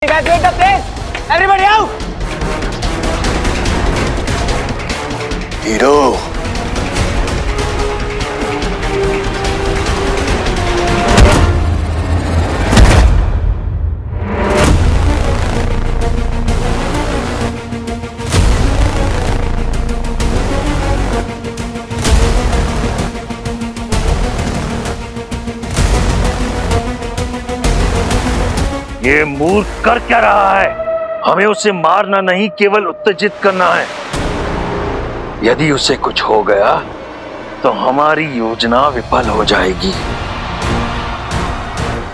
Evacuate the place! Everybody out! Hero, ये मूर्ख कर क्या रहा है? हमें उसे मारना नहीं, केवल उत्तेजित करना है। यदि उसे कुछ हो गया तो हमारी योजना विफल हो जाएगी।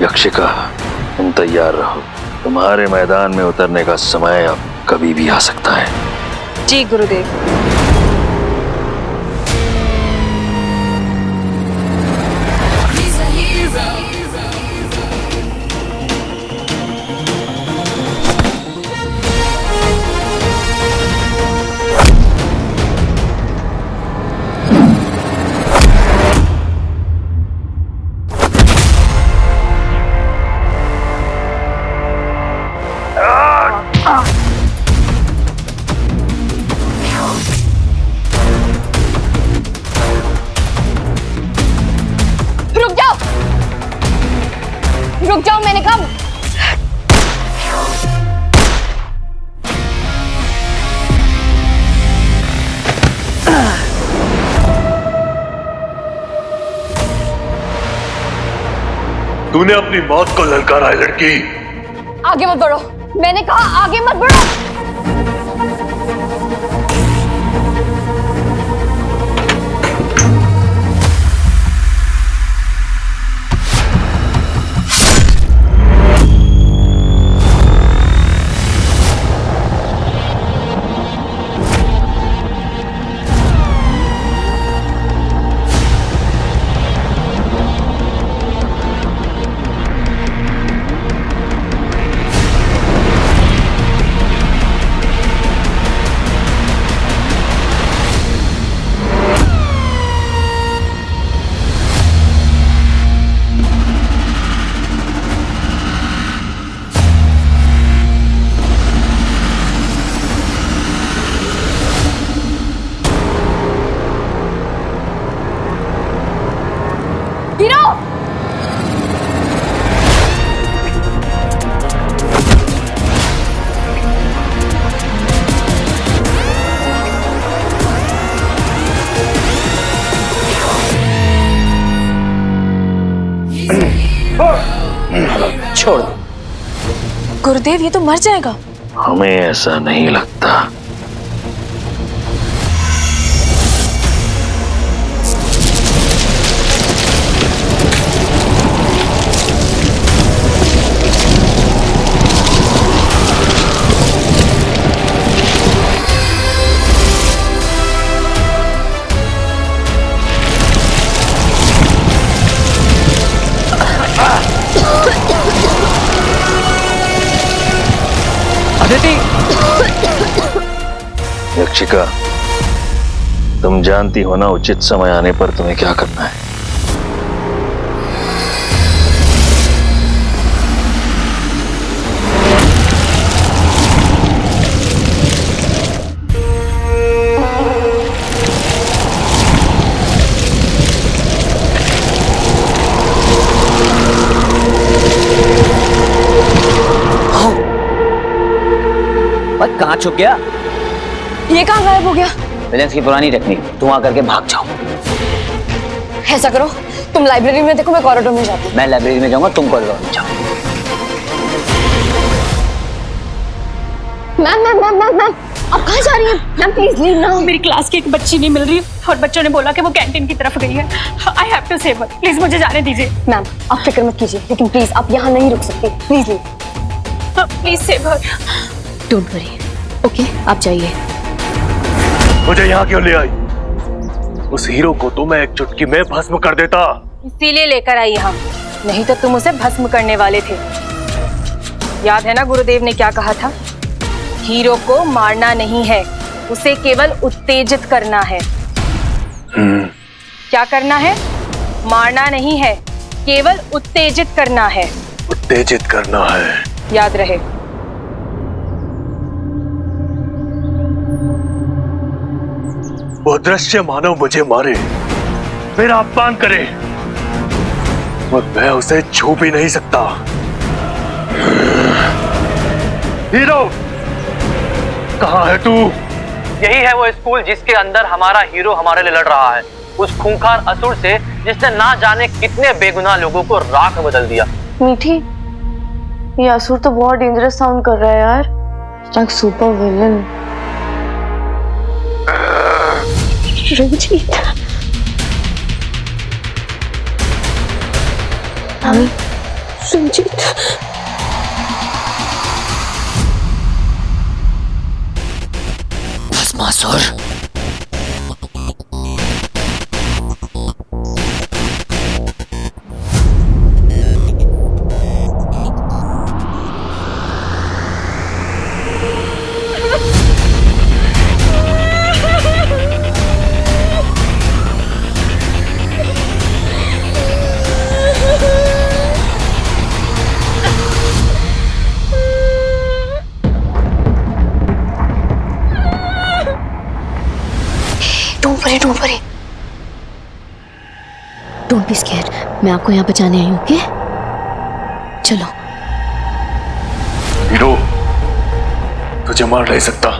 यक्षिका, तुम तैयार रहो। तुम्हारे मैदान में उतरने का समय अब कभी भी आ सकता है। जी गुरुदेव। रुक जाओ, मैंने कहा। तूने अपनी मौत को ललकारा है लड़की। आगे मत बढ़ो, मैंने कहा आगे मत बढ़ो। छोड़ दो। गुरुदेव, ये तो मर जाएगा। हमें ऐसा नहीं लगता। अदिति! यक्षिका, तुम जानती हो ना उचित समय आने पर तुम्हें क्या करना है। कहाँ छुप गया? ये कहाँ गायब हो गया? विलेंस की पुरानी टेक्निक, धुआं करके भाग जाओ। ऐसा करो, तुम लाइब्रेरी में देखो, मैं कॉरिडोर में जाती हूँ। मैं लाइब्रेरी में जाऊंगा, तुम कॉरिडोर में जाओ। मैम, आप कहाँ जा रही हैं? Ma'am please leave now. मेरी क्लास की एक बच्ची नहीं मिल रही और बच्चों ने बोला कि वो कैंटीन की तरफ गई है। I have to save her. Please मुझे जाने दीजिए। मैम आप फिक्र मत कीजिए, लेकिन प्लीज आप यहाँ नहीं रुक सकती। Please leave. Please save her. Don't worry. Okay, आप जाइए। मुझे यहाँ क्यों ले आई? उस हीरो को तो मैं एक चुटकी में भस्म कर देता। इसीलिए लेकर आई हम, नहीं तो तुम उसे भस्म करने वाले थे। याद है ना गुरुदेव ने क्या कहा था? हीरो को मारना नहीं है, उसे केवल उत्तेजित करना है। क्या करना है? मारना नहीं है, केवल उत्तेजित करना है। उत्तेजित करना है। याद रहे, वो दृश्य मानव मुझे मारे, मेरा अपमान करे और मैं उसे छू भी नहीं सकता। हीरो, कहाँ है तू? यही है वो स्कूल जिसके अंदर हमारा हीरो हमारे लिए लड़ रहा है, उस खूंखार असुर से जिसने ना जाने कितने बेगुनाह लोगों को राख में बदल दिया। मीठी, ये असुर तो बहुत डेंजरस साउंड कर रहा है यार, लाइक सुपर विलन। रंजीत, मामी, Ranjit. Bhasmasur, Don't worry. Don't be scared. मैं आपको यहाँ बचाने आई हूँ, ओके? चलो। हीरो, तुझे मार नहीं सकता,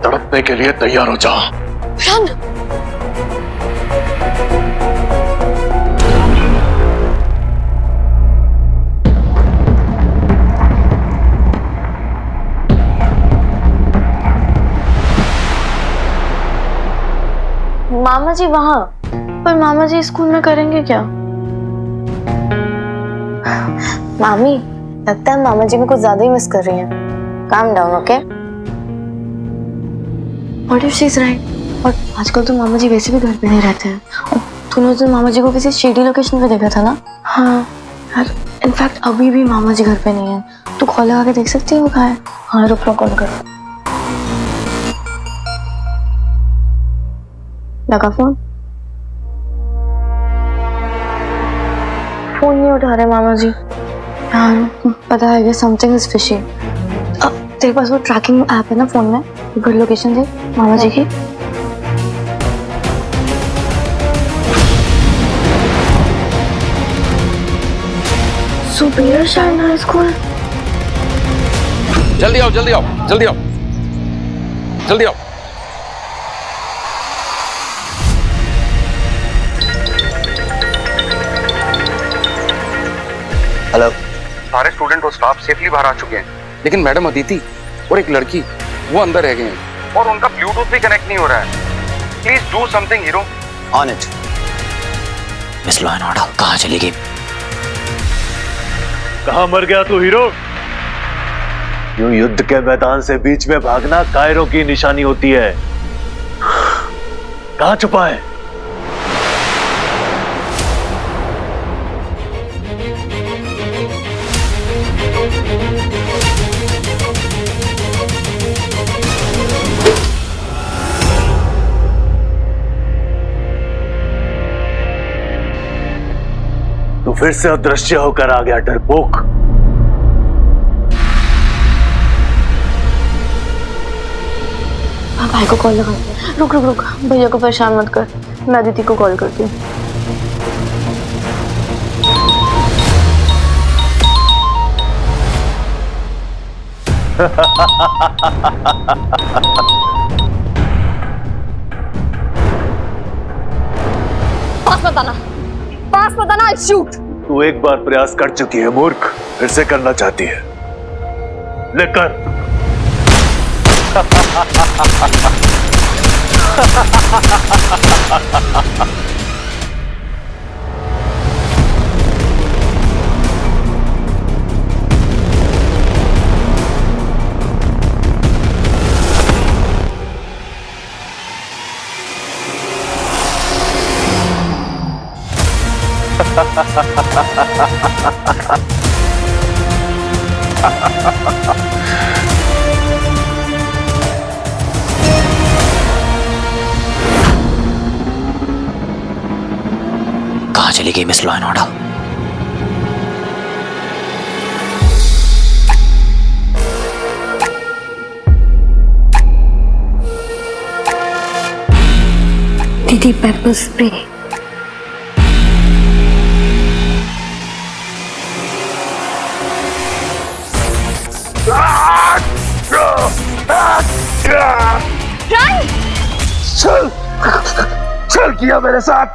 तड़पने के लिए तैयार हो जा। रन। मामा जी वहां, पर मामा जी स्कूल में करेंगे क्या? मामी, लगता है मामा जी को कुछ ज्यादा ही मिस कर रही हैं। Calm down, okay? What if she's right? और आजकल तो मामा जी वैसे भी घर पे नहीं रहते हैं। और तूने उस दिन मामा जी को किसी शेडी लोकेशन पे देखा था ना? हाँ यार, इनफैक्ट अभी भी मामा जी घर पे नहीं है। तू कॉल लगा के देख सकती है वो कहाँ है? हाँ रुक, कॉल कर। लगा फोन नहीं उठा रहे मामा जी। यार पता है समथिंग इज फिशी। तेरे पास वो ट्रैकिंग ऐप है ना फोन में? घर लोकेशन दे मामा जी की। Superior Shaina school. जल्दी आओ जल्दी आओ जल्दी आओ जल्दी आओ। हेलो। सारे स्टूडेंट और स्टाफ सेफली बाहर आ चुके हैं, लेकिन मैडम अदिति और एक लड़की वो अंदर रह गए हैं और उनका ब्लूटूथ भी कनेक्ट नहीं हो रहा है। Please do something hero. On it. Miss law and order कहाँ चली गई? कहाँ मर गया तू हीरो? यूं युद्ध के मैदान से बीच में भागना कायरों की निशानी होती है। कहाँ छुपा है? तू फिर से अदृश्य होकर आ गया डरपोक। भाई को कॉल लगा। रुक रुक रुक, भैया को परेशान मत कर, मैं अदिति को कॉल करती हूँ। पास बताना, शूट। तू एक बार प्रयास कर चुकी है मूर्ख, फिर से करना चाहती है। लेकर कहाँ चली गई miss law and order? Anti paper spray. चल चल किया मेरे साथ,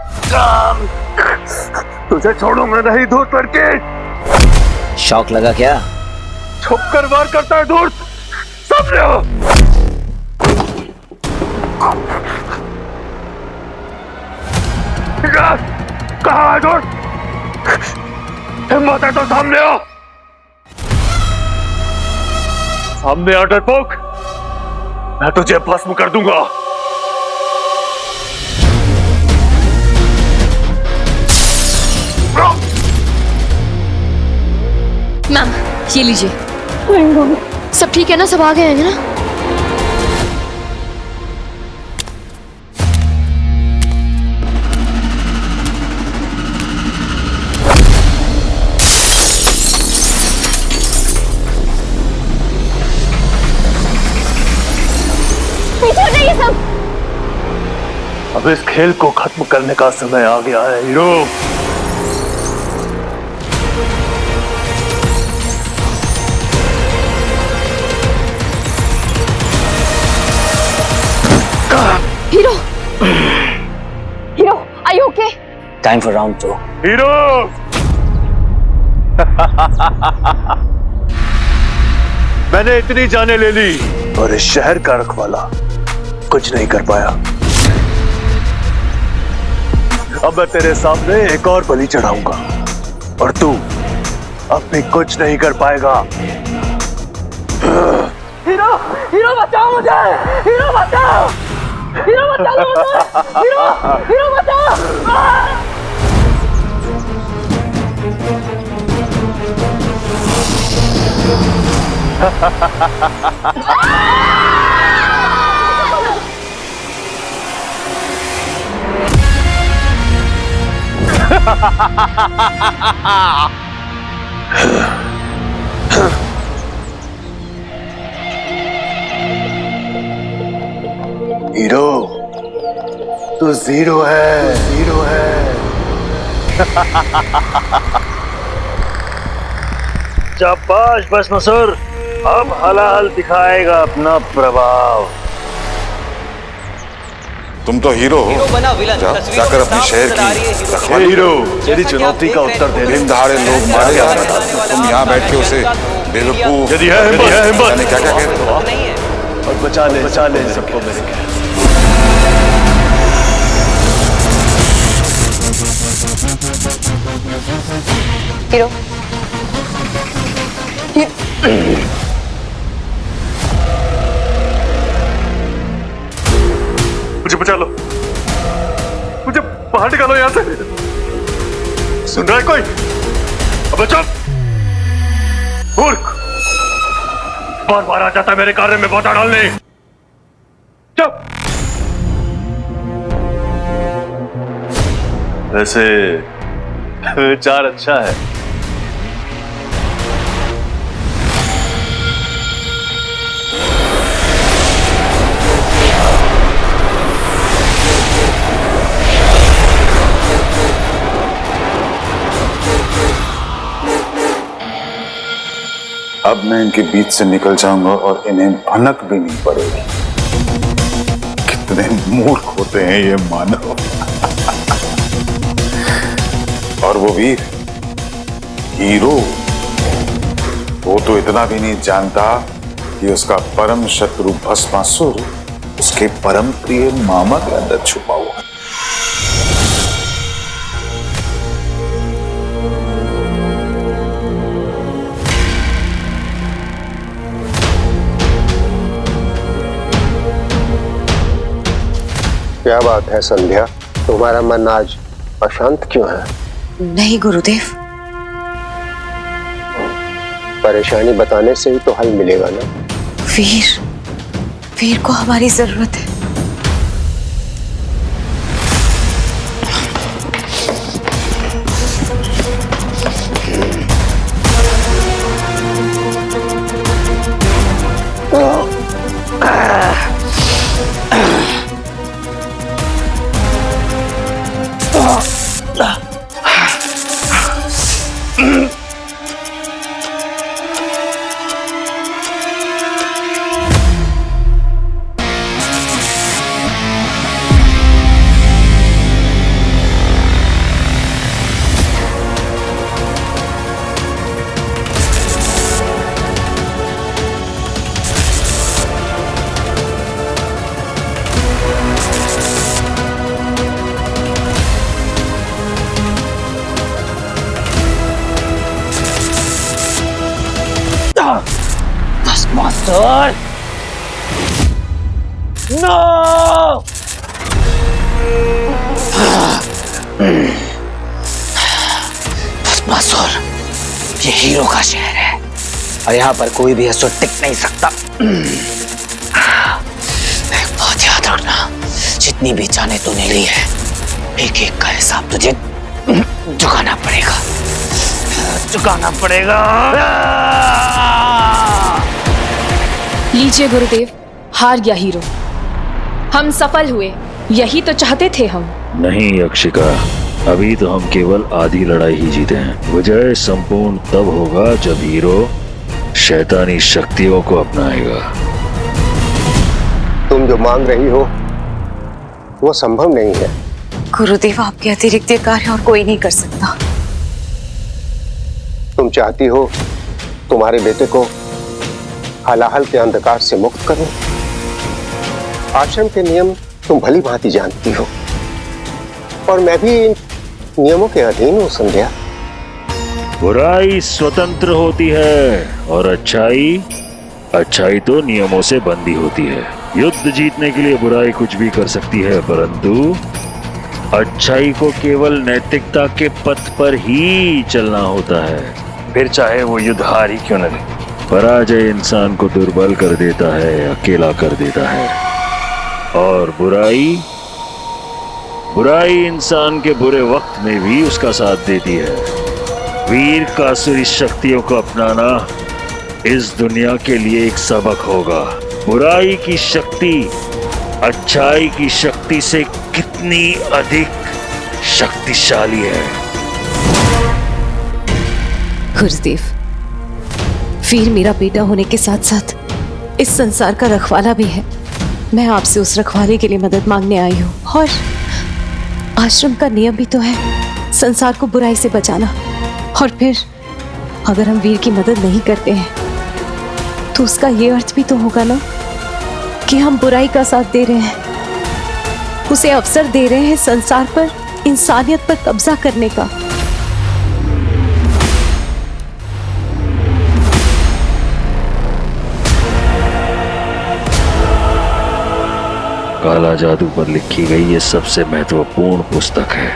तुझे छोड़ूंगा नहीं धूर्त लड़के। शौक लगा क्या? छुप कर वार करता है धूर्त, समझ लो। कहाँ है धूर्त? हिम्मत है तो सामने आओ, सामने आ डरपोक, मैं तुझे भस्म कर दूंगा। मैम ये लीजिए। सब ठीक है ना, सब आ गए हैं ना? अब इस खेल को खत्म करने का समय आ गया है hero. Hero, hero, are you okay? Time for round 2। Hero मैंने इतनी जानें ले ली और इस शहर का रखवाला कुछ नहीं कर पाया। अब मैं तेरे सामने एक और बलि चढ़ाऊंगा और तू अब भी कुछ नहीं कर पाएगा। हीरो, हीरो बचाओ मुझे, हीरो बचाओ, हीरो बचाओ मुझे, हीरो, हीरो बचाओ। हीरो तू जीरो है, जीरो है। शाबाश बस मसूर, अब हलाल दिखाएगा अपना प्रभाव। तुम तो हीरो हो, जाकर अपनी शहर की हीरो तेरी चुनौती का उत्तर दे। दिन दहाड़े लोग मारे जा रहे हैं, तुम यहाँ बैठ के उसे बेवकूफ यदि है हिम्मत क्या क्या कहते हो, और बचा ले सबको मेरे कहने से। हीरो, मुझे बचा लो, मुझे बाहर निकालो यहाँ से। सुन रहा है कोई? अब चुप मूर्ख, बार बार आ जाता है मेरे कार्य में बाधा डालने। चुप। वैसे विचार अच्छा है। अब मैं इनके बीच से निकल जाऊंगा और इन्हें भनक भी नहीं पड़ेगी। कितने मूर्ख होते हैं ये मानव। और वो वीर हीरो, वो तो इतना भी नहीं जानता कि उसका परम शत्रु भस्मासुर उसके परम प्रिय मामा के अंदर छुपा हुआ है। क्या बात है संध्या, तुम्हारा मन आज अशांत क्यों है? नहीं गुरुदेव। परेशानी बताने से ही तो हल मिलेगा ना। वीर को हमारी जरूरत है। भस्मासुर नो भस्मासुर ये हीरो का शहर है और यहाँ पर कोई भी असुर टिक नहीं सकता। एक बात याद रखना, जितनी भी जाने तूने ली है एक एक का हिसाब तुझे चुकाना पड़ेगा, चुकाना पड़ेगा। लीजिए गुरुदेव, हार गया हीरो। हम सफल हुए, यही तो चाहते थे हम। नहीं यक्षिका, अभी तो हम केवल आधी लड़ाई ही जीते हैं। विजय संपूर्ण तब होगा जब हीरो शैतानी शक्तियों को अपनाएगा। तुम जो मांग रही हो वो संभव नहीं है। गुरुदेव, आपके अतिरिक्त ये कार्य और कोई नहीं कर सकता। तुम चाहती हो तुम्हारे बेटे को हलाहल के अंधकार से मुक्त करो। आश्रम के नियम तुम भली भांति जानती हो और मैं भी इन नियमों के अधीन हूं संध्या। बुराई स्वतंत्र होती है और अच्छाई तो नियमों से बंधी होती है। युद्ध जीतने के लिए बुराई कुछ भी कर सकती है, परंतु अच्छाई को केवल नैतिकता के पथ पर ही चलना होता है, फिर चाहे वो युद्ध हार ही क्यों न ले। पराजय इंसान को दुर्बल कर देता है, अकेला कर देता है, और बुराई इंसान के बुरे वक्त में भी उसका साथ देती है। वीर का असुरी शक्तियों को अपनाना इस दुनिया के लिए एक सबक होगा। बुराई की शक्ति अच्छाई की शक्ति से कितनी अधिक शक्तिशाली है। गुरुदेव, वीर मेरा बेटा होने के साथ साथ इस संसार का रखवाला भी है। मैं आपसे उस रखवाले के लिए मदद मांगने आई हूँ, और आश्रम का नियम भी तो है संसार को बुराई से बचाना। और फिर अगर हम वीर की मदद नहीं करते हैं तो उसका ये अर्थ भी तो होगा ना कि हम बुराई का साथ दे रहे हैं, उसे अवसर दे रहे हैं संसार पर, इंसानियत पर कब्जा करने का। काला जादू पर लिखी गई ये सबसे महत्वपूर्ण पुस्तक है।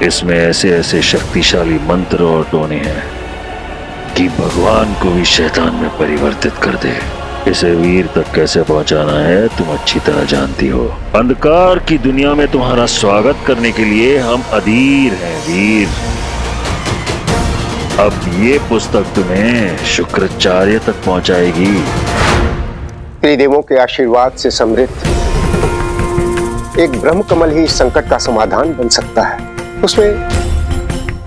इसमें ऐसे ऐसे शक्तिशाली मंत्र और टोने हैं कि भगवान को भी शैतान में परिवर्तित कर दे। इसे वीर तक कैसे पहुंचाना है तुम अच्छी तरह जानती हो। अंधकार की दुनिया में तुम्हारा स्वागत करने के लिए हम अधीर हैं वीर। अब ये पुस्तक तुम्हें शुक्राचार्य तक पहुंचाएगी। त्रिदेवों के आशीर्वाद से समृद्ध एक ब्रह्म कमल ही इस संकट का समाधान बन सकता है। उसमें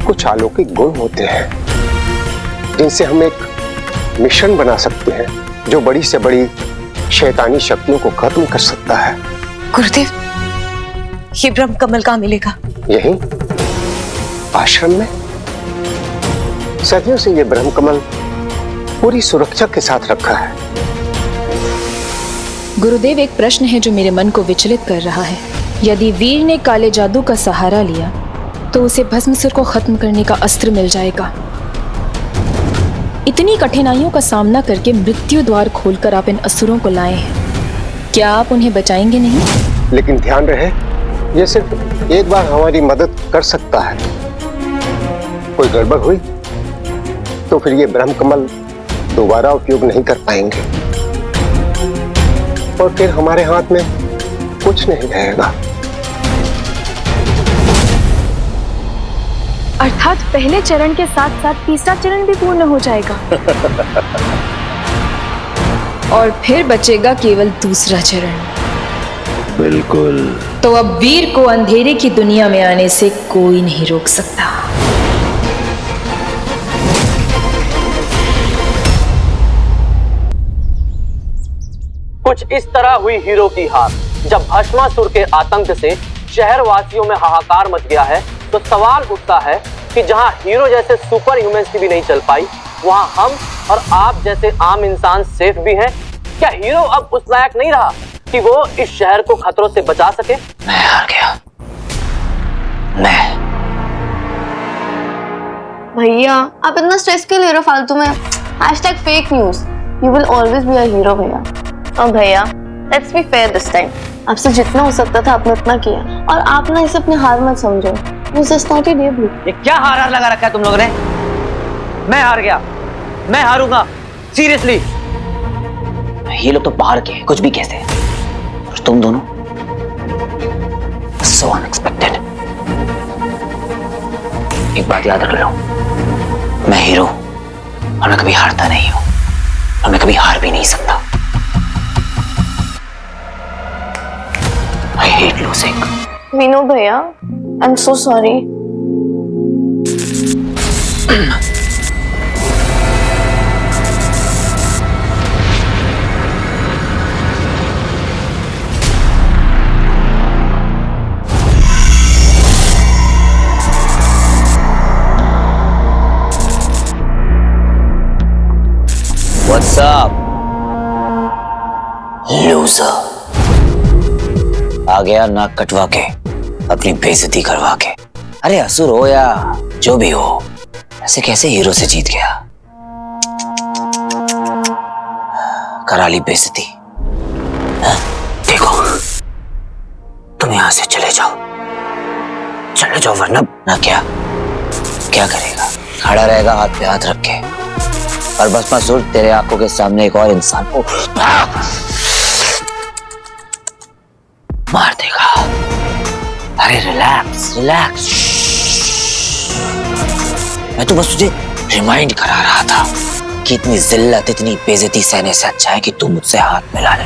कुछ अलौकिक गुण होते हैं जिनसे हम एक मिश्रण बना सकते हैं जो बड़ी से बड़ी शैतानी शक्तियों को खत्म कर सकता है। गुरुदेव, ये ब्रह्म कमल कहाँ मिलेगा? यहीं आश्रम में सदियों से ये ब्रह्म कमल पूरी सुरक्षा के साथ रखा है। गुरुदेव, एक प्रश्न है जो मेरे मन को विचलित कर रहा है। यदि वीर ने काले जादू का सहारा लिया तो उसे भस्मासुर को खत्म करने का अस्त्र मिल जाएगा। इतनी कठिनाइयों का सामना करके मृत्यु द्वार खोलकर आप इन असुरों को लाए हैं, क्या आप उन्हें बचाएंगे नहीं? लेकिन ध्यान रहे, ये सिर्फ एक बार हमारी मदद कर सकता है। कोई गड़बड़ हुई तो फिर ये ब्रह्म कमल दोबारा उपयोग नहीं कर पाएंगे और फिर हमारे हाथ में कुछ नहीं रहेगा। अर्थात पहले चरण के साथ साथ तीसरा चरण भी पूर्ण हो जाएगा और फिर बचेगा केवल दूसरा चरण। बिल्कुल। तो अब वीर को अंधेरे की दुनिया में आने से कोई नहीं रोक सकता। कुछ इस तरह हुई हीरो की हार। जब भस्मासुर के आतंक से शहर वासियों में हाहाकार मच गया है तो सवाल उठता है कि जहां हीरो जैसे सुपर ह्यूमंस की भी नहीं चल पाई, वहां हम और आप जैसे आम इंसान सेफ भी हैं। क्या हीरो अब उस लायक नहीं रहा कि वो इस शहर को खतरों से बचा सके? मैं हार गया। मैं भैया आप इतना स्ट्रेस क्यों ले रहे हो फालतू में? #Fake news. You will always be a hero भैया। और भैया let's be fair this time, आपसे जितना हो सकता था आपने उतना किया, और आप ना इसे अपनी हार मत समझो। This is not your debut. ये क्या हार लगा रखा है तुम लोगों ने? मैं हार गया, मैं हारूंगा, सीरियसली। ये लोग तो बाहर के कुछ भी कहते हैं, और तुम दोनों so unexpected। एक बात याद रख लो, मैं हीरो और मैं कभी हारता नहीं हूं, और मैं कभी हार भी नहीं सकता। I hate losing। We know भैया, I'm so sorry। What's up, loser? आ गया नाक कटवा के, अपनी बेइज्जती करवा के। अरे असुर हो या जो भी हो, ऐसे कैसे हीरो से जीत गया? करा ली बेइज्जती। देखो, तुम यहां से चले जाओ वरना ना क्या करेगा? खड़ा रहेगा हाथ पे हाथ रख के, और भस्मासुर तेरे आंखों के सामने एक और इंसान को मार देगा। अरे रिलैक्स। मैं तो बस तुझे रिमाइंड करा रहा था कि इतनी जिल्लत, इतनी बेइज्जती सहने से अच्छा है कि तू मुझसे हाथ मिला ले।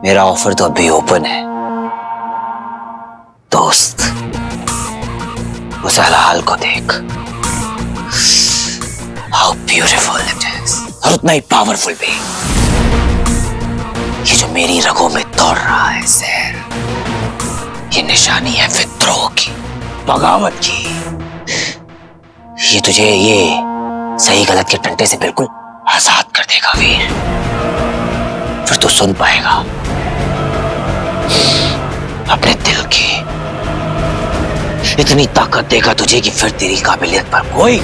मेरा ऑफर तो अभी ओपन है दोस्त, उस हाल को देख, हाउ ब्यूटीफुल इट इज, और उतना ही पावरफुल भी। ये जो मेरी रगों में दौड़ रहा है जहर, ये निशानी है विद्रोह की, बगावत की। ये तुझे ये सही गलत के टंटे से बिल्कुल आजाद कर देगा वीर। फिर तू सुन पाएगा अपने दिल की। इतनी ताकत देगा तुझे कि फिर तेरी काबिलियत पर कोई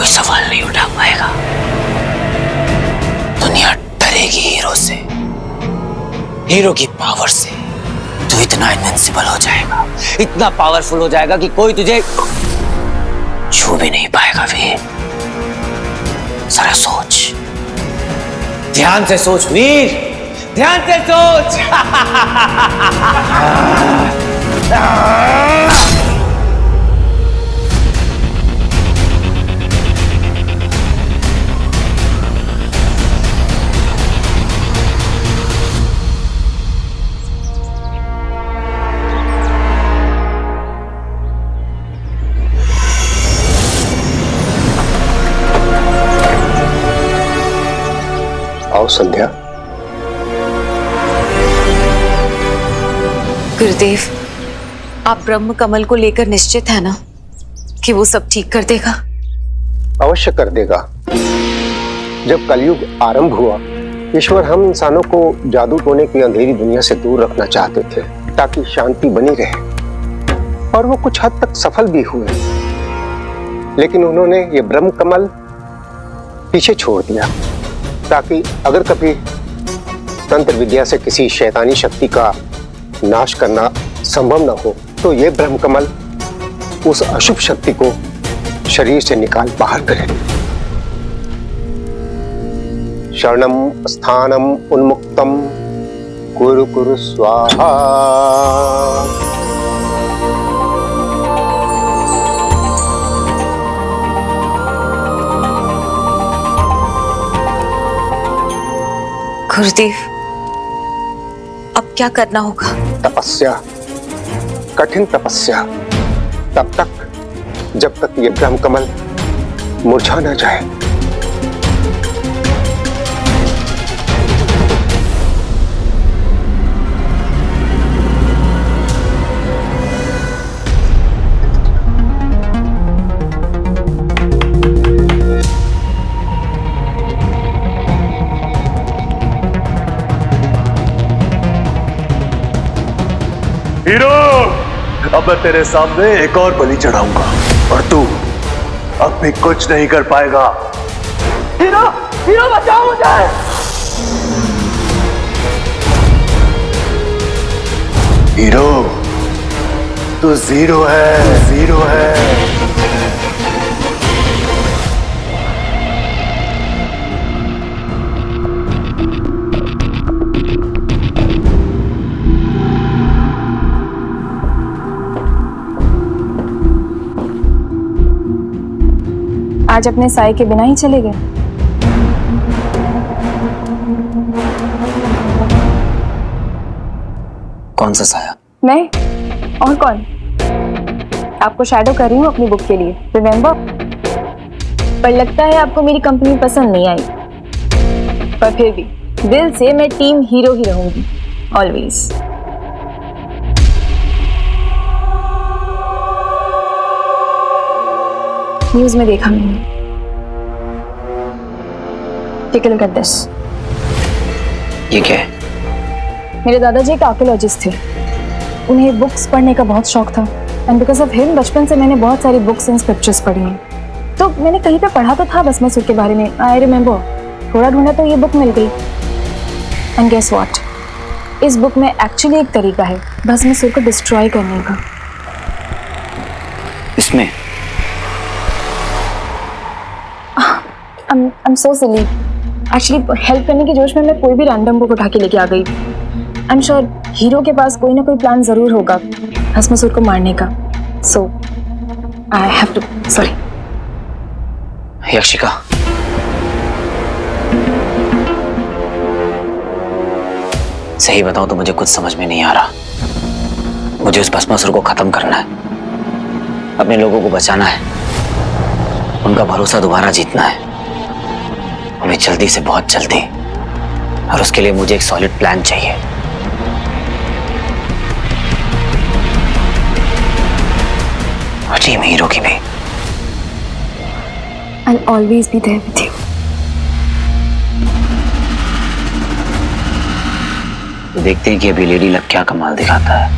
सवाल नहीं उठा पाएगा। दुनिया डरेगी हीरो से, हीरो की पावर से। तू इतना इनविंसिबल हो जाएगा, इतना पावरफुल हो जाएगा कि कोई तुझे छू भी नहीं पाएगा वीर। जरा सोच, ध्यान से सोच वीर, ध्यान से सोच। आओ संध्या। गुरुदेव, आप ब्रह्म कमल को लेकर निश्चित है ना कि वो सब ठीक कर देगा? अवश्य कर देगा। जब कलयुग आरंभ हुआ, ईश्वर हम इंसानों को जादू टोने की अंधेरी दुनिया से दूर रखना चाहते थे ताकि शांति बनी रहे, और वो कुछ हद तक सफल भी हुए। लेकिन उन्होंने ये ब्रह्म कमल पीछे छोड़ दिया ताकि अगर कभी तंत्र विद्या से किसी शैतानी शक्ति का नाश करना संभव न हो तो ये ब्रह्म कमल उस अशुभ शक्ति को शरीर से निकाल बाहर करे। शरणम स्थानम उन्मुक्तम कुरु कुरु स्वाहा। गुरुदेव, अब क्या करना होगा? तपस्या, कठिन तपस्या, तब तक जब तक ये ब्रह्म कमल मुरझा न जाए। हीरो, अब मैं तेरे सामने एक और बलि चढ़ाऊंगा, और अब भी कुछ नहीं कर पाएगा। हीरो, हीरो बचाओ मुझे। हीरो, तू जीरो है, जीरो है। आज अपने साय के बिना ही चले गए। कौन सा साया? मैं और कौन? आपको शैडो कर रही हूँ अपनी बुक के लिए, रिमेम्बर? पर लगता है आपको मेरी कंपनी पसंद नहीं आई। पर फिर भी दिल से मैं टीम हीरो ही रहूंगी, ऑलवेज। न्यूज में देखा मैंने। Take a look at this. ये क्या है? मेरे दादाजी एक आर्कियोलॉजिस्ट थे। उन्हें बुक्स पढ़ने का बहुत शौक था एंड बिकॉज ऑफ हिम बचपन से मैंने बहुत सारी बुक्स एंड स्क्रिप्चर्स पढ़ी हैं। तो मैंने कहीं पे पढ़ा तो था भस्मासुर के बारे में, आई रिमेम्बर। थोड़ा ढूंढा तो ये बुक मिल गई। एंड गेस व्हाट, इस बुक में एक्चुअली एक तरीका है भस्मासुर को डिस्ट्रॉय करने का। इसमें I'm so silly. Actually help करने की जोश में मैं कोई भी रैंडम बुक उठा के लेके आ गई। आई एम श्योर हीरो के पास कोई ना कोई प्लान जरूर होगा भस्मासुर को मारने का। सो आई हैव टू, सॉरी। यक्षिका, सही बताऊं तो मुझे कुछ समझ में नहीं आ रहा। मुझे उस भस्मासुर को खत्म करना है, अपने लोगों को बचाना है, उनका भरोसा दोबारा जीतना है, हमें जल्दी से बहुत जल्दी। और उसके लिए मुझे एक सॉलिड प्लान चाहिए। और टीम हीरो की भी। I'll always be there with you. तो देखते हैं कि अभी लेडी लक क्या कमाल दिखाता है।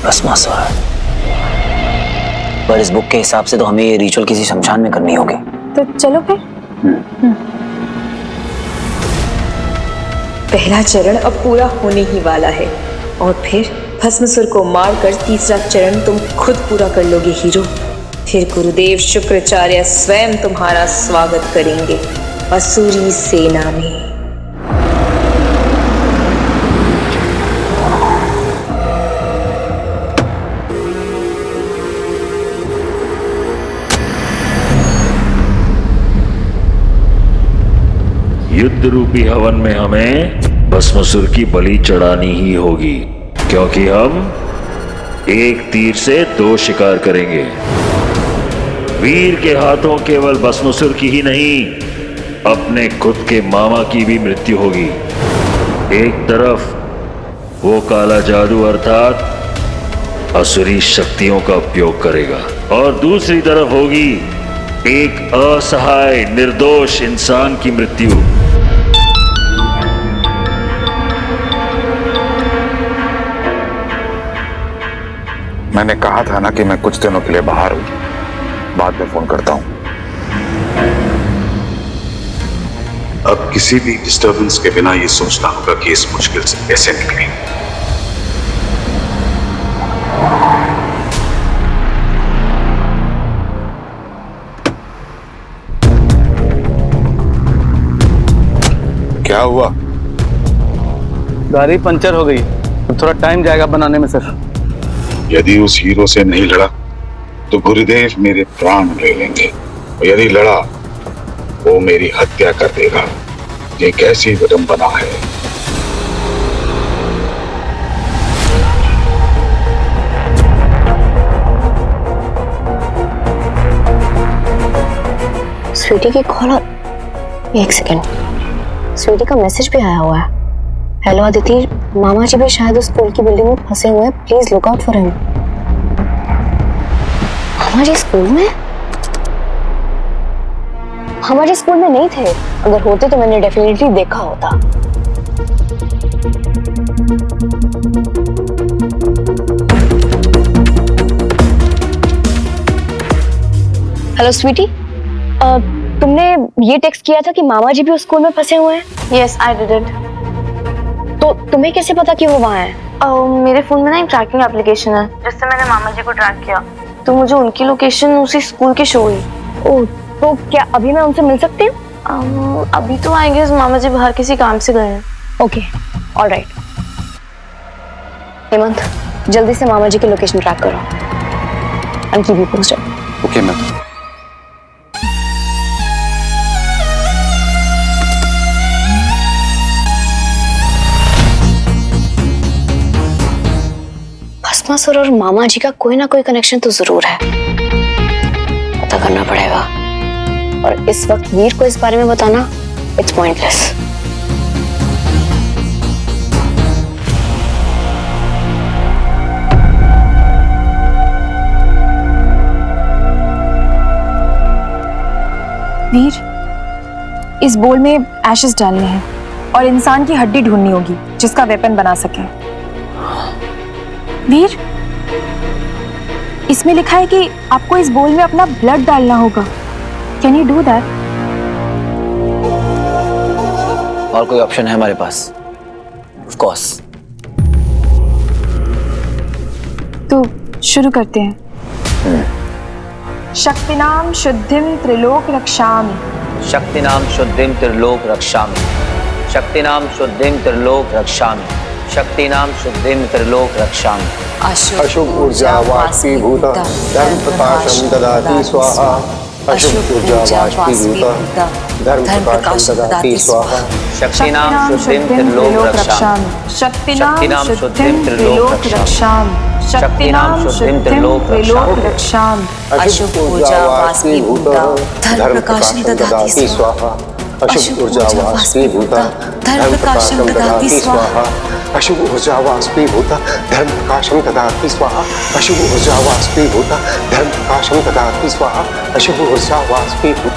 भस्मासुर, पर इस बुक के हिसाब से तो हमें ये रिचुअल किसी शमशान में करनी होगी। तो चलो फिर। पहला चरण अब पूरा होने ही वाला है और फिर भस्मासुर को मारकर तीसरा चरण तुम खुद पूरा कर लोगे हीरो। फिर गुरुदेव शुक्राचार्य स्वयं तुम्हारा स्वागत करेंगे असुरी सेना में। युद्ध रूपी हवन में हमें भस्मासुर की बलि चढ़ानी ही होगी, क्योंकि हम एक तीर से दो शिकार करेंगे। वीर के हाथों केवल भस्मासुर की ही नहीं, अपने खुद के मामा की भी मृत्यु होगी। एक तरफ वो काला जादू अर्थात असुरी शक्तियों का उपयोग करेगा और दूसरी तरफ होगी एक असहाय निर्दोष इंसान की मृत्यु। मैंने कहा था ना कि मैं कुछ दिनों के लिए बाहर हूं, बाद में फोन करता हूं। अब किसी भी डिस्टरबेंस के बिना ये सोचना होगा कि इस मुश्किल से कैसे निकलें। क्या हुआ? गाड़ी पंचर हो गई, थोड़ा टाइम जाएगा बनाने में सर। यदि उस हीरो से नहीं लड़ा तो गुरुदेव मेरे प्राण ले लेंगे, और यदि लड़ा वो मेरी हत्या कर देगा। ये कैसी विडंबना है। स्वीटी की कॉल। एक सेकेंड। स्वीटी का मैसेज भी आया हुआ है। हेलो अदिति, मामा जी भी शायद उस स्कूल की बिल्डिंग में फंसे हुए हैं, please look out for him. मामा जी स्कूल में? मामा जी स्कूल में नहीं थे, अगर होते तो मैंने डेफिनेटली देखा होता। हेलो स्वीटी, तुमने ये टेक्स्ट किया था कि मामा जी भी उस स्कूल में फंसे हुए हैं? Yes I did it. तो तुम्हें कैसे पता कि वो वहाँ हैं? मेरे फोन में ना एक ट्रैकिंग एप्लीकेशन है जिससे मैंने मामा जी को ट्रैक किया, तो मुझे उनकी लोकेशन उसी स्कूल की शो हुई। ओह, तो क्या अभी मैं उनसे मिल सकती हूँ? अभी तो आई गेस मामा जी बाहर किसी काम से गए हैं। Okay, alright. हेमंत, जल्दी से मामा जी की लोकेशन ट्रैक करो। I keep you posted. Okay ma'am. Bhasmasur और मामा जी का कोई ना कोई कनेक्शन तो जरूर है, पता करना पड़ेगा। और इस वक्त वीर को इस बारे में बताना इट्स पॉइंटलेस। वीर, इस बोल में एशेस डालने हैं और इंसान की हड्डी ढूंढनी होगी जिसका वेपन बना सके। वीर, इसमें लिखा है कि आपको इस बोल में अपना ब्लड डालना होगा। Can you do that? और कोई ऑप्शन है हमारे पास? Of course. तो शुरू करते हैं। शक्तिनाम शुद्धिम त्रिलोक रक्षामि। शक्तिनाम शुद्धिम त्रिलोक रक्षामि। शक्तिनाम शुद्धिम त्रिलोक रक्षामि। शक्तिनाम शुद्धिम त्रिलोक रक्षामि। अशुभ ऊर्जा वाष्पीभूत धर्म प्रकाशम ददाति स्वाहा। अशुभ ऊर्जा वाष्पीभूत धर्म प्रकाशम ददाति स्वाहा। शक्तिनाम शुद्धिम त्रिलोक रक्षामि। शक्तिनाम शुद्धिम त्रिलोक रक्षामि। शक्तिनाम शुद्धिम त्रिलोक रक्षामि। अशुभ ऊर्जा वाष्पीभूत धर्म प्रकाशम ददाति स्वाहा। अशुभ ऊर्जा वाष्पीभूत धर्म प्रकाशम ददाति स्वाहा। अशुभ ऊर्जा वाष्पीभूत धर्म प्रकाशम ददाति स्वाहा। अशुभ ऊर्जा वाष्पीभूत धर्म प्रकाशम ददाति स्वाहा। अशुभ ऊर्जा वाष्पीभूत।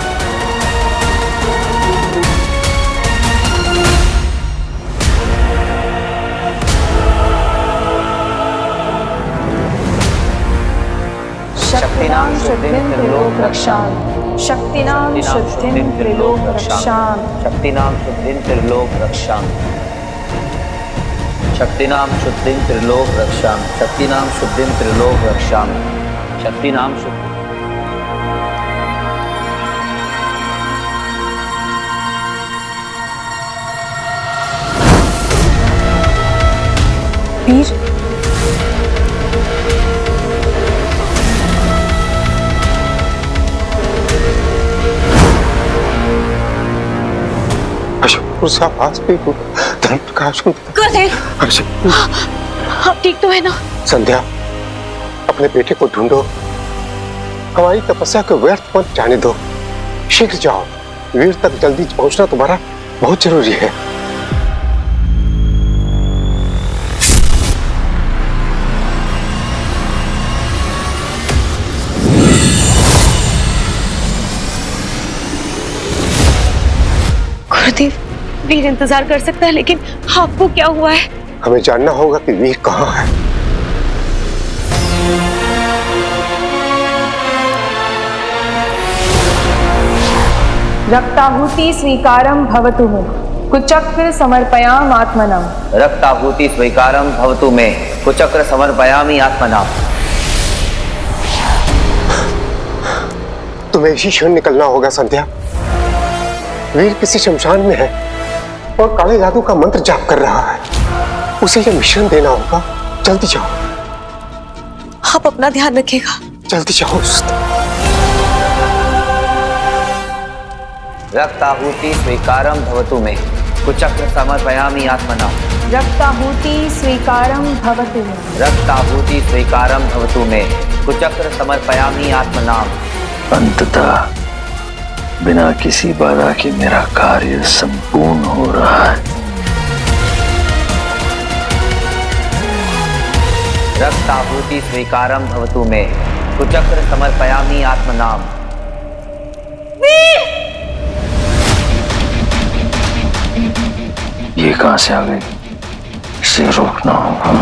शक्तिनाम शुद्धिम त्रिलोक रक्षामि। शक्तिनाम शुद्धिम त्रिलोक रक्षामि। शक्तिनाम शुद्धिम त्रिलोक रक्षामि। शक्तिनाम शुद्धिम त्रिलोक रक्षामि। शक्तिनाम शुद्धिम त्रिलोक रक्षामि। शक्तिनाम शुद्धिम। वीर, अशुभ ऊर्जा वाष्पीभूत धर्म प्रकाशम। आप ठीक तो है ना? संध्या, अपने बेटे को ढूंढो, हमारी तपस्या को व्यर्थ मत जाने दो। शीघ्र जाओ, वीर तक जल्दी पहुंचना तुम्हारा बहुत जरूरी है। गुरुदेव, वीर इंतजार कर सकता है, लेकिन आपको क्या हुआ है? हमें जानना होगा कि वीर कहाँ है। रक्ताहुति स्वीकारम भवतु मे कुचक्र समर्पयाम आत्मनम। रक्ताहुति स्वीकारम भवतु मे कुचक्र समर्पयामि आत्मनम। तुम्हें इसी क्षण निकलना होगा संध्या। वीर किसी शमशान में है और काले जादू का मंत्र जाप कर रहा है। उसे यह मिश्रण देना होगा। जल्दी जाओ। आप अपना ध्यान रखिएगा। जल्दी जाओ। रक्ताहुति स्वीकारम भवतु मे कुचक्र समर्पयामि आत्मनम। रक्ताहुति स्वीकारम भवतु मे। रक्ताहुति स्वीकारम भवतु मे कुचक्र समर्पयामि आत्मनाम। अंततः बिना किसी बाधा के मेरा कार्य संपूर्ण हो रहा है। रक्ताहुति स्वीकारम भवतु मे कुचक्र समर्पयामि आत्मनाम। ये कहां से आ गई? इसे रोकना होगा।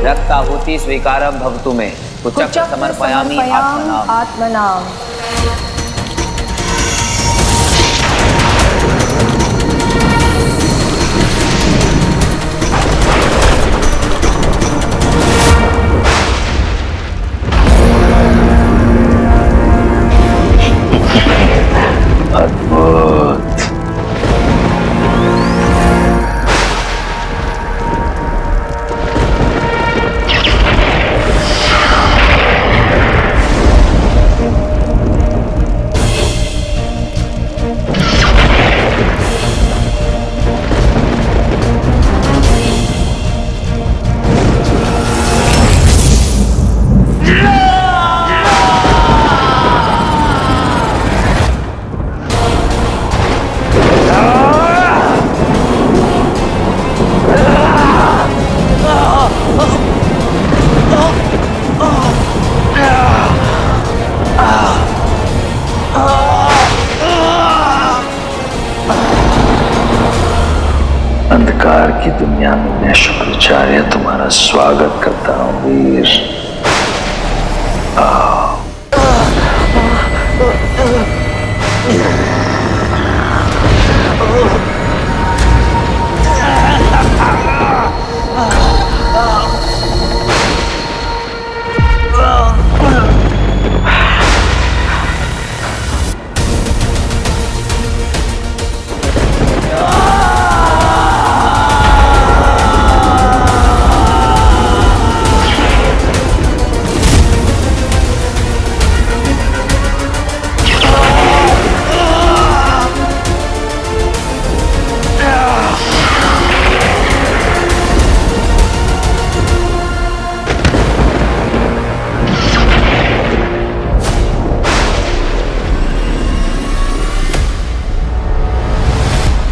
रक्ताहुति स्वीकारम भवतु मे कुचक्र समर्पयामि आत्मनाम। अद्भुत। अंधकार की दुनिया में मैं शुक्राचार्य तुम्हारा स्वागत करता हूँ वीर। आओ।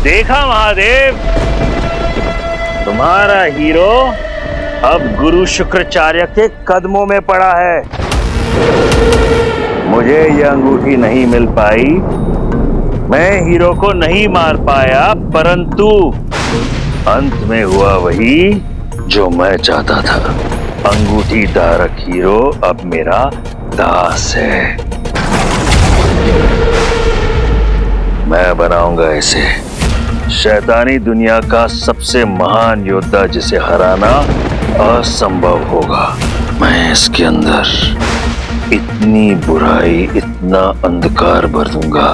देखा महादेव, तुम्हारा हीरो अब गुरु शुक्राचार्य के कदमों में पड़ा है। मुझे यह अंगूठी नहीं मिल पाई, मैं हीरो को नहीं मार पाया, परंतु अंत में हुआ वही जो मैं चाहता था। अंगूठी धारक हीरो अब मेरा दास है। मैं बनाऊंगा इसे शैतानी दुनिया का सबसे महान योद्धा, जिसे हराना असंभव होगा। मैं इसके अंदर इतनी बुराई, इतना अंधकार भर दूंगा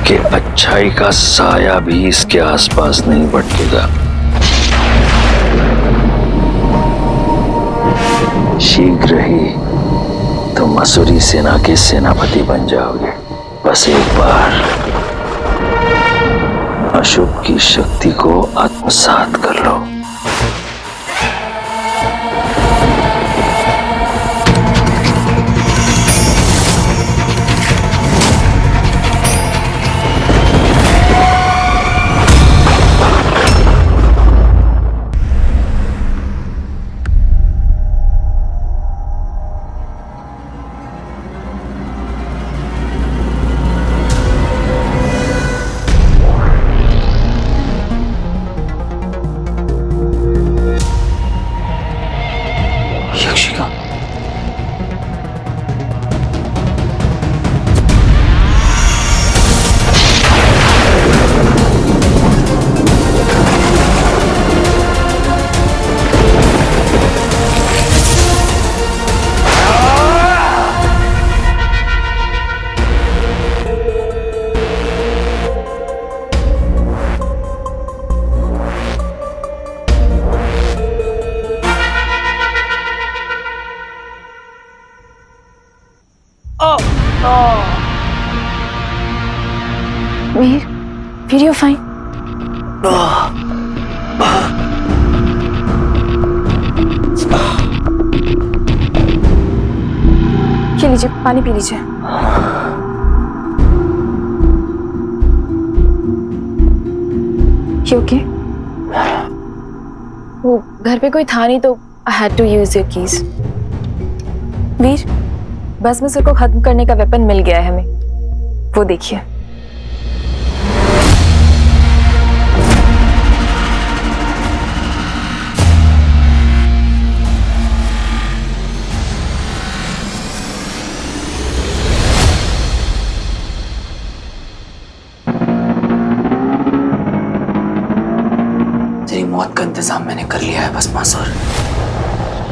कि अच्छाई का साया भी इसके आसपास नहीं भटकेगा। शीघ्र ही तुम असुरी सेना के सेनापति बन जाओगे। बस एक बार अशुभ की शक्ति को आत्मसात कर लो। Veer, you're fine. ये लीजिए, पानी पी लीजिए। You okay? वो घर पे कोई था नहीं तो I had to use your keys. वीर, भस्मासुर को खत्म करने का वेपन मिल गया है हमें, वो देखिए। तेरी मौत का इंतजाम मैंने कर लिया है भस्मासुर।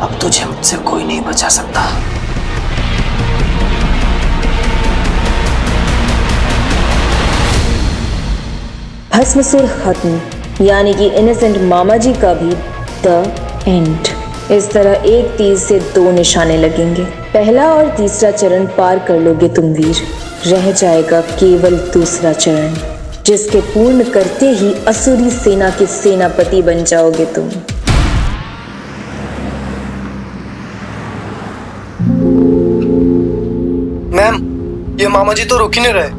अब तुझे मुझसे कोई नहीं बचा सकता। भस्मासुर खत्म, यानी कि इनोसेंट मामा जी का भी द एंड। इस तरह एक तीर से दो निशाने लगेंगे। पहला और तीसरा चरण पार कर लोगे तुम वीर, रह जाएगा केवल दूसरा चरण, जिसके पूर्ण करते ही असुरी सेना के सेनापति बन जाओगे तुम। मैम, ये मामा जी तो रुक ही नहीं रहे।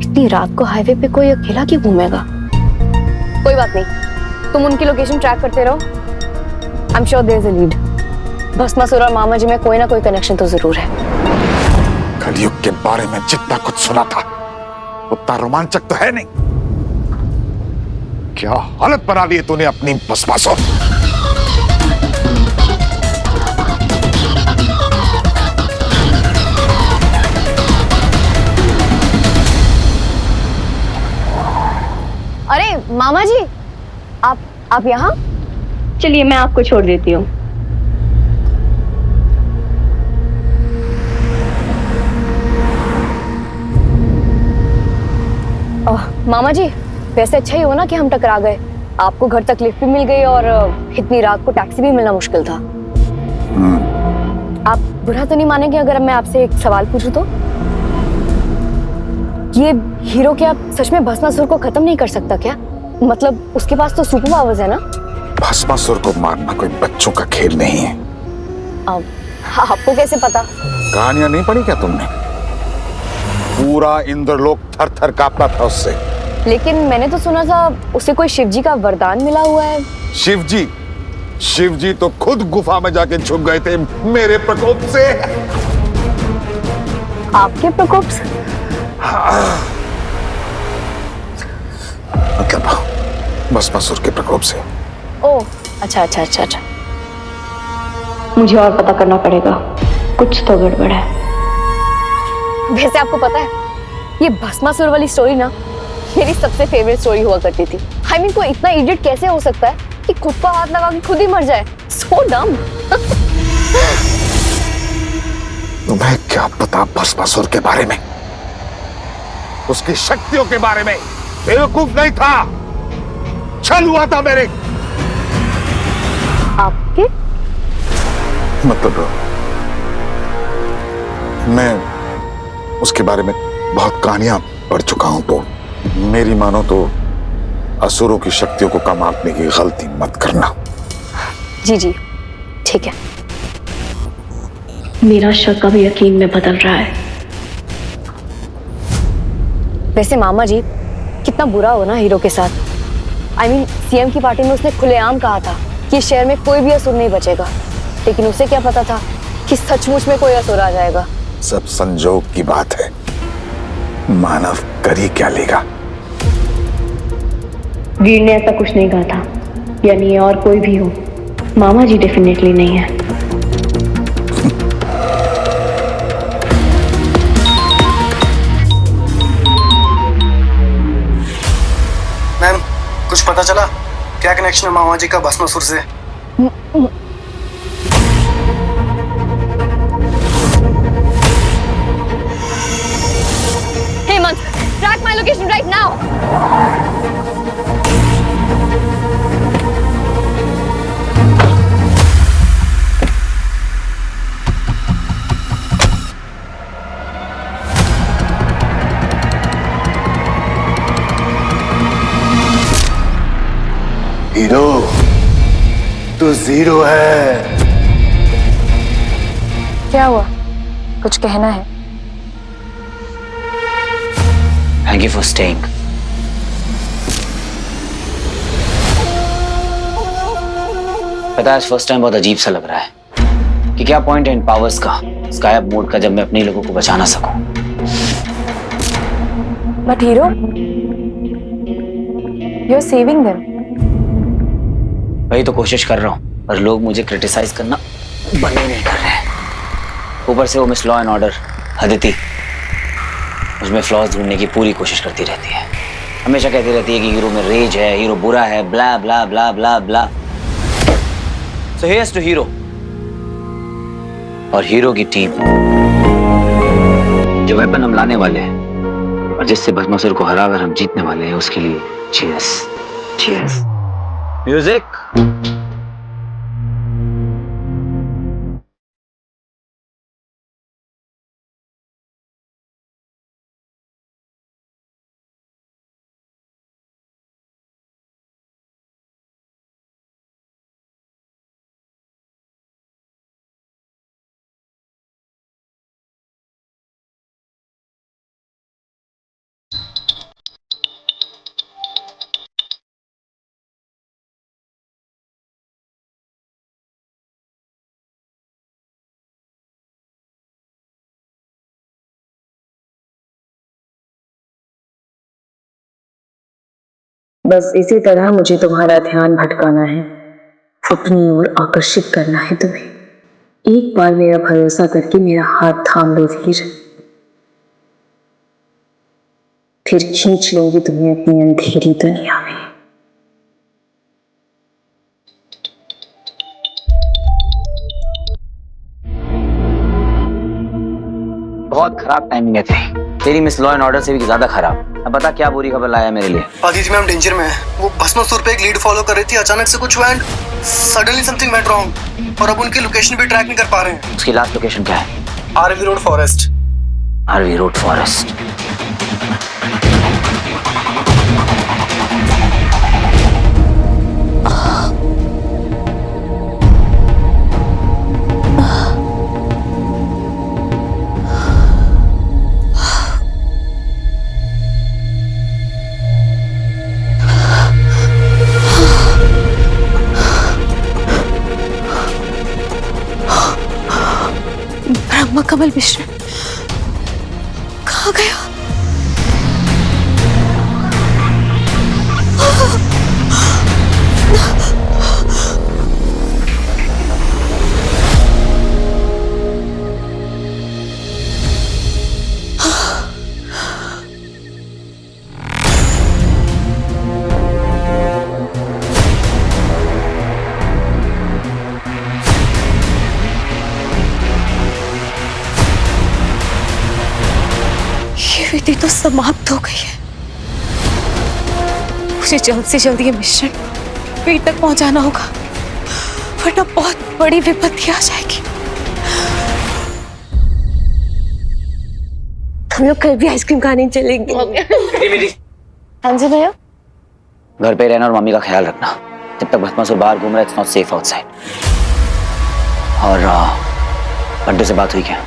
इतनी रात को हाईवे पे कोई अकेला क्यों घूमेगा? कोई बात नहीं, तुम उनकी लोकेशन ट्रैक करते रहो। I am sure there is a lead. Bhasmasur और मामा जी में कोई ना कोई कनेक्शन तो जरूर है। कलयुग के बारे में जितना कुछ सुना था उतना रोमांचक तो है नहीं। क्या हालत बना ली है तूने अपनी भस्मासुर। अरे मामा जी, आप यहाँ? चलिए मैं आपको छोड़ देती हूँ। मामा जी, वैसे अच्छा ही हो ना कि हम टकरा गए। आपको घर तक लिफ्ट भी मिल गई और इतनी रात को टैक्सी भी मिलना मुश्किल था। आप बुरा तो नहीं मानेंगे अगर मैं आपसे एक सवाल पूछूं तो? ये हीरो क्या सच में भस्मासुर को खत्म नहीं कर सकता क्या? मतलब उसके पास तो सुपर पावर्स है ना? भस्मासुर को मारना कोई बच्चों का खेल नहीं है। आपको कैसे पता? कहानियां नहीं पढ़ी क्या तुमने? पूरा इंद्रलोक थर थर कांपता था उससे। लेकिन मैंने तो सुना था उसे कोई शिवजी का वरदान मिला हुआ है। शिवजी तो खुद गुफा में जाके छुप गए थे मेरे प्रकोप से। आपके प्रकोप से? मतलब भस्मासुर के प्रकोप से। ओह, अच्छा। मुझे और पता करना पड़ेगा, कुछ तो गड़बड़ है। वैसे आपको पता है, ये भस्मासुर वाली स्टोरी ना मेरी सबसे फेवरेट स्टोरी हुआ करती थी। I mean, कोई इतना इडियट कैसे हो सकता है कि खुद पर हाथ लगा के खुद ही मर जाए? So dumb। तुम्हें क्या पता भस्मासुर के बारे में, उसकी शक्तियों के बारे में? बेवकूफ नहीं था, छल हुआ था मेरे। आपके मतलब मैं उसके बारे में बहुत कहानियां पढ़ चुका हूं, तो मेरी मानो तो असुरों की शक्तियों को कम आंकने की गलती मत करना। जी ठीक है। मेरा शक अब यकीन में बदल रहा है। वैसे मामा जी, कितना बुरा हो ना हीरो के साथ। I mean, सीएम की पार्टी में उसने खुलेआम कहा था कि शहर में कोई भी असुर नहीं बचेगा, लेकिन उसे क्या पता था कि सचमुच में कोई असुर आ जाएगा। सब संजोग की बात है, मानव कर ही क्या लेगा। वीर ने ऐसा कुछ नहीं कहा था, यानी ये और कोई भी हो, मामा जी डेफिनेटली नहीं है। मैम, कुछ पता चला क्या कनेक्शन है मामा जी का भस्मासुर से? Hemant, track my location right now. Hero है। क्या हुआ, कुछ कहना है? Thank you for staying. पता है, आज फर्स्ट टाइम बहुत अजीब सा लग रहा है कि क्या पॉइंट है इन पावर्स का, इस गायब मोड का, जब मैं अपने लोगों को बचा ना सकूं। But hero, you are saving them. वही तो कोशिश कर रहा हूं, पर लोग मुझे क्रिटिसाइज करना बंद ही नहीं कर रहे हैं। ऊपर से वो miss law and order Aditi मुझमें फ्लॉज ढूंढने की पूरी कोशिश करती रहती है। हमेशा कहती रहती है कि हीरो में रेज है, हीरो बुरा है, ब्ला ब्ला ब्ला ब्ला ब्ला। सो हियर्स टू हीरो और हीरो की टीम, जो वेपन हम लाने वाले हैं और जिससे भस्मासुर को हराकर हम जीतने वाले हैं, उसके लिए चीयर्स। चीयर्स। म्यूजिक। बस इसी तरह मुझे तुम्हारा ध्यान भटकाना है, अपनी ओर आकर्षित करना है तुम्हें। एक बार मेरा भरोसा करके मेरा हाथ थाम लो वीर, फिर खींच लूंगी तुम्हें अपनी अंधेरी दुनिया में। बहुत खराब टाइमिंग है तेरी मिस लॉ एंड ऑर्डर से भी ज्यादा खराब। अब बता क्या बुरी खबर लाया मेरे लिए। आदिति मैम डेंजर में है। वो भस्मासुर पे एक लीड फॉलो कर रही थी, अचानक से कुछ हुआ and suddenly something went wrong और अब उनकी लोकेशन भी ट्रैक नहीं कर पा रहे हैं। उसकी लास्ट लोकेशन क्या है? RV road forest. RV road forest. Brahma Kamal Mishra कहाँ गया? विधि तो समाप्त हो गई है। मुझे जल्द से जल्द ये मिश्रण पेट तक पहुंचाना होगा, वरना बहुत बड़ी विपत्ति आ जाएगी। हम लोग कल भी आइसक्रीम खाने चलेंगे। हाँ जी भैया। घर पे रहना और मम्मी का ख्याल रखना। जब तक भस्मासुर बाहर घूम रहा है, इट्स नॉट सेफ आउटसाइड। और बंटू से बात हुई क्या?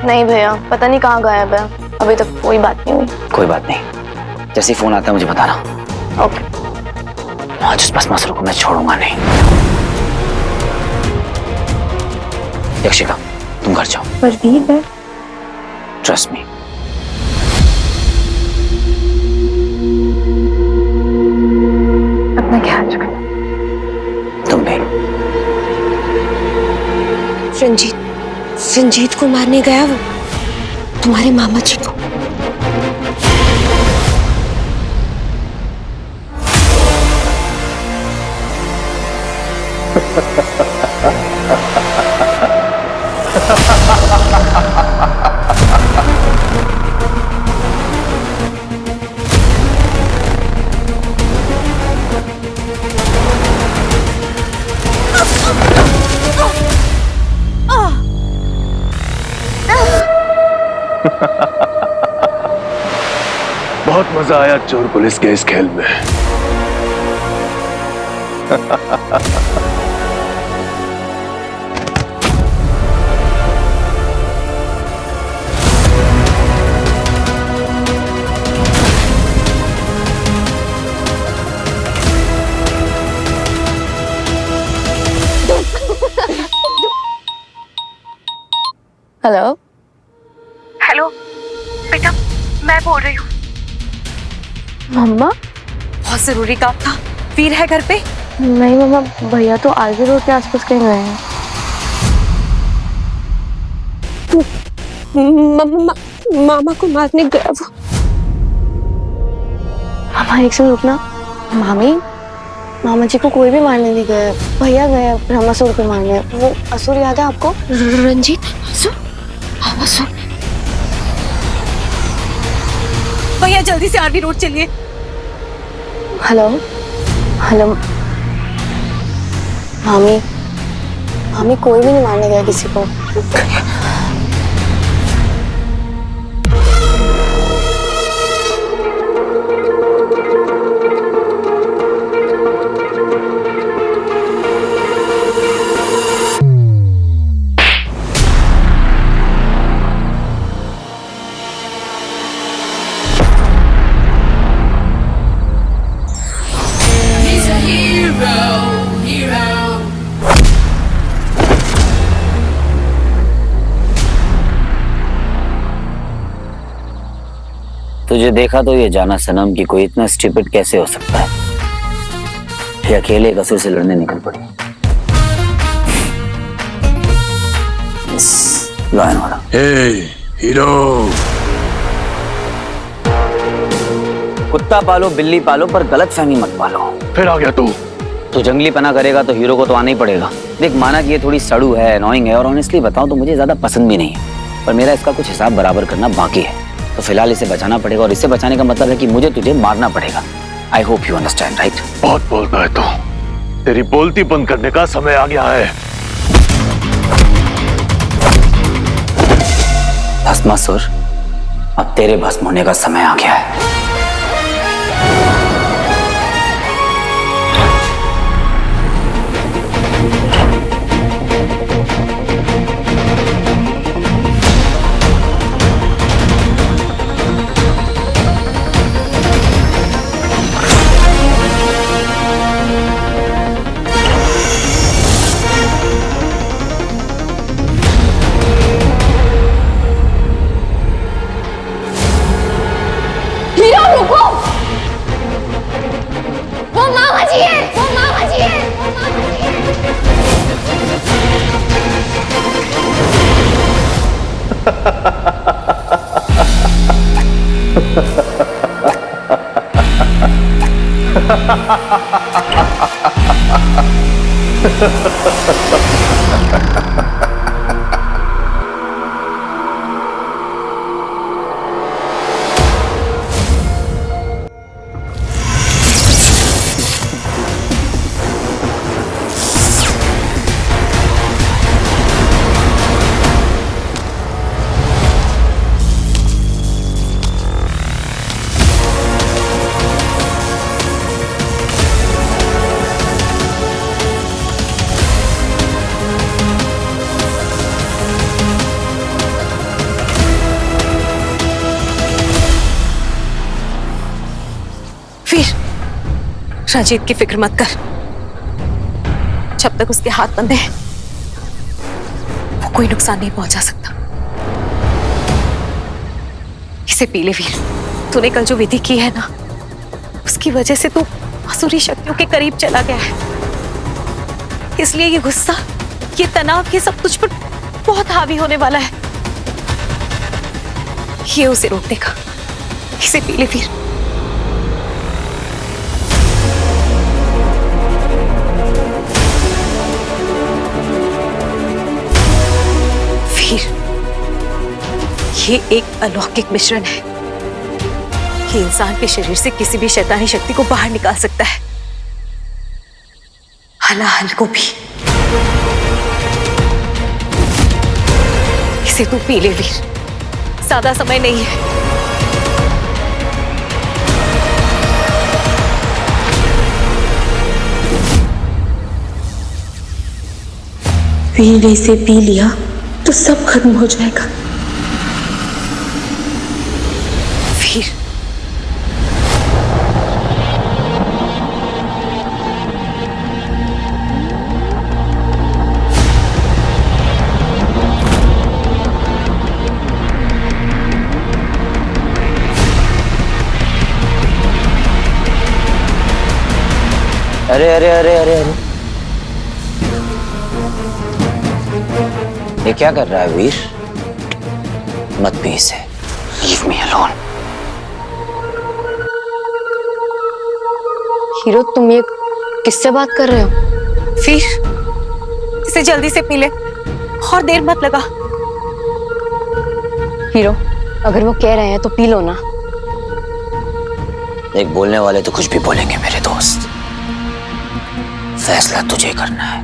नहीं भैया, पता नहीं कहाँ गायब है, अभी तक कोई बात नहीं हुई। कोई बात नहीं, जैसे ही फोन आता है मुझे बताना। ओके। आज उस भस्मासुर को मैं छोड़ूंगा नहीं। यक्षिका, तुम घर जाओ। पर वीर है। Trust me. अपना ख्याल रखना। तुम भी। रंजीत को मारने गया वो, तुम्हारे मामा जी को। बहुत मजा आया चोर पुलिस के इस खेल में। हेलो हेलो बेटा, मैं बोल रही हूँ। मम्मा? बहुत जरूरी काम था। वीर है घर पे? नहीं मम्मा, भैया तो आरवी रोड के आसपास कहीं गए हैं। मामा को मारने गया वो। मामा एक सेकंड रुकना। मामा जी को कोई भी मारने नहीं गया, भैया गए ब्रह्मासुर को मारने। वो असुर याद है आपको? रंजीत असुर। भैया जल्दी से आरवी रोड चलिए। हेलो मामी कोई भी नहीं मारने गया किसी को। तुझे देखा तो ये जाना सनम कि कोई इतना स्टूपिड कैसे हो सकता है। ये अकेले एक असुर से लड़ने निकल पड़ी। लायन वाला। हीरो। कुत्ता पालो बिल्ली पालो पर गलत फहमी मत पालो। फिर आ गया तू जंगली पना करेगा तो हीरो को तो आना ही पड़ेगा। देख माना कि ये थोड़ी सड़ू है, अनोइंग है और ऑनेस्टली बताऊं तो मुझे ज्यादा पसंद भी नहीं है, पर मेरा इसका कुछ हिसाब बराबर करना बाकी है। तो फिलहाल इसे बचाना पड़ेगा और इसे बचाने का मतलब है कि मुझे तुझे मारना पड़ेगा। I hope you understand, right? बहुत बोलता है तू। तेरी बोलती बंद करने का समय आ गया है। भस्मासुर, अब तेरे भस्म होने का समय आ गया है। राजीव की फिक्र मत कर। जब तक उसके हाथ बंधे हैं वो कोई नुकसान नहीं पहुंचा सकता। इसे पी ले वीर। तूने कल जो विधि की है ना, उसकी वजह से तू आसुरी शक्तियों के करीब चला गया है। इसलिए ये गुस्सा, ये तनाव, ये सब तुझ पर बहुत हावी होने वाला है। ये उसे रोक देगा। इसे पी ले वीर। ये एक अलौकिक मिश्रण है। ये इंसान के शरीर से किसी भी शैतानी शक्ति को बाहर निकाल सकता है, हलाहल को भी। इसे तू पी ले वीर, ज्यादा समय नहीं है। वीर ने इसे पी लिया तो सब खत्म हो जाएगा। वीर, अरे अरे अरे अरे अरे, ये क्या कर रहा है वीर? मत पी इसे, लीव मी अलोन। हीरो, तुम ये किससे बात कर रहे हो? वीर, इसे जल्दी से पी ले और देर मत लगा। हीरो, अगर वो कह रहे हैं तो पी लो ना। एक बोलने वाले तो कुछ भी बोलेंगे मेरे दोस्त, फैसला तुझे करना है।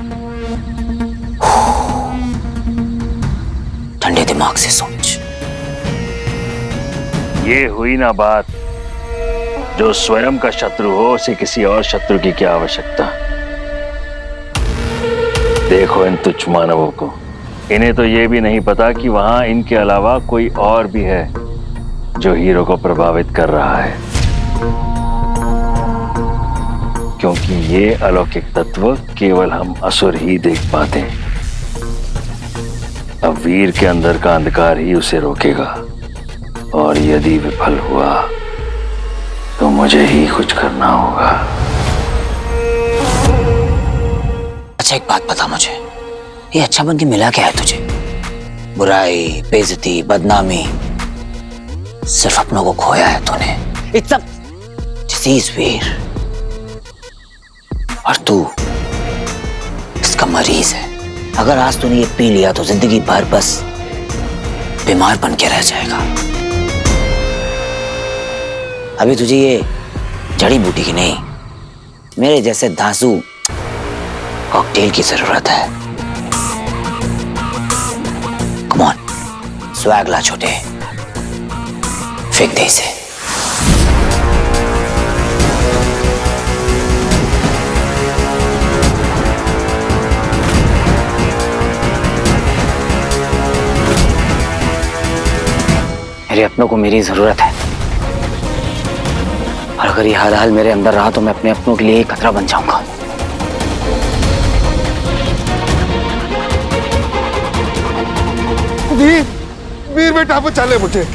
ठंडे दिमाग से सोच। ये हुई ना बात, जो स्वयं का शत्रु हो उसे किसी और शत्रु की क्या आवश्यकता। देखो इन तुच्छ मानवों को, इन्हें तो ये भी नहीं पता कि वहां इनके अलावा कोई और भी है जो हीरो को प्रभावित कर रहा है, क्योंकि ये अलौकिक तत्व केवल हम असुर ही देख पाते हैं। अब वीर के अंदर का अंधकार ही उसे रोकेगा, और यदि विफल हुआ तो मुझे ही कुछ करना होगा। अच्छा एक बात बता मुझे, ये अच्छा बन के मिला क्या है तुझे? बुराई, बेइज्जती, बदनामी, सिर्फ अपनों को खोया है तूने। इट्स अ डिसीज वीर, और तू इसका मरीज है। अगर आज तूने ये पी लिया तो जिंदगी भर बस बीमार बन के रह जाएगा। अभी तुझे ये जड़ी बूटी की नहीं, मेरे जैसे धांसू कॉकटेल की जरूरत है। कम ऑन, स्वैग ला छोटे, फेंक दे इसे। मेरे अपनों को मेरी जरूरत है, और अगर ये हाल मेरे अंदर रहा तो मैं अपने अपनों के लिए ही खतरा बन जाऊंगा। वीर, वीर बेटा बचा ले मुझे,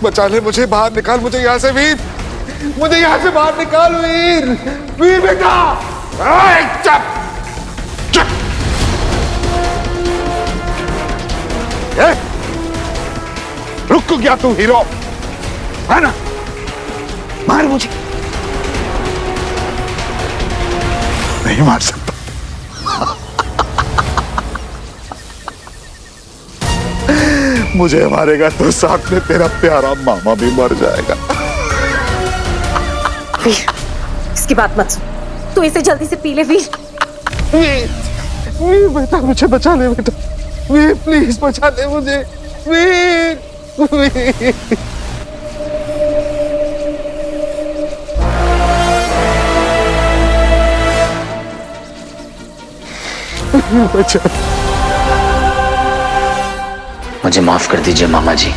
बचा ले मुझे, बाहर निकाल मुझे यहाँ से वीर, मुझे यहाँ से बाहर निकाल वीर, वीर बेटा। चुप चुप, रुक गया तू हीरो, है ना? मार मुझे। नहीं मार सकता। मुझे मारेगा तो साथ में तेरा प्यारा मामा भी मर जाएगा। वीर, इसकी बात मत सुन, तू इसे जल्दी से पी ले। वीर, वीर बेटा मुझे बचा ले बेटा, वीर प्लीज बचा ले मुझे, वीर, वीर। मुझे माफ कर दीजिए मामा जी।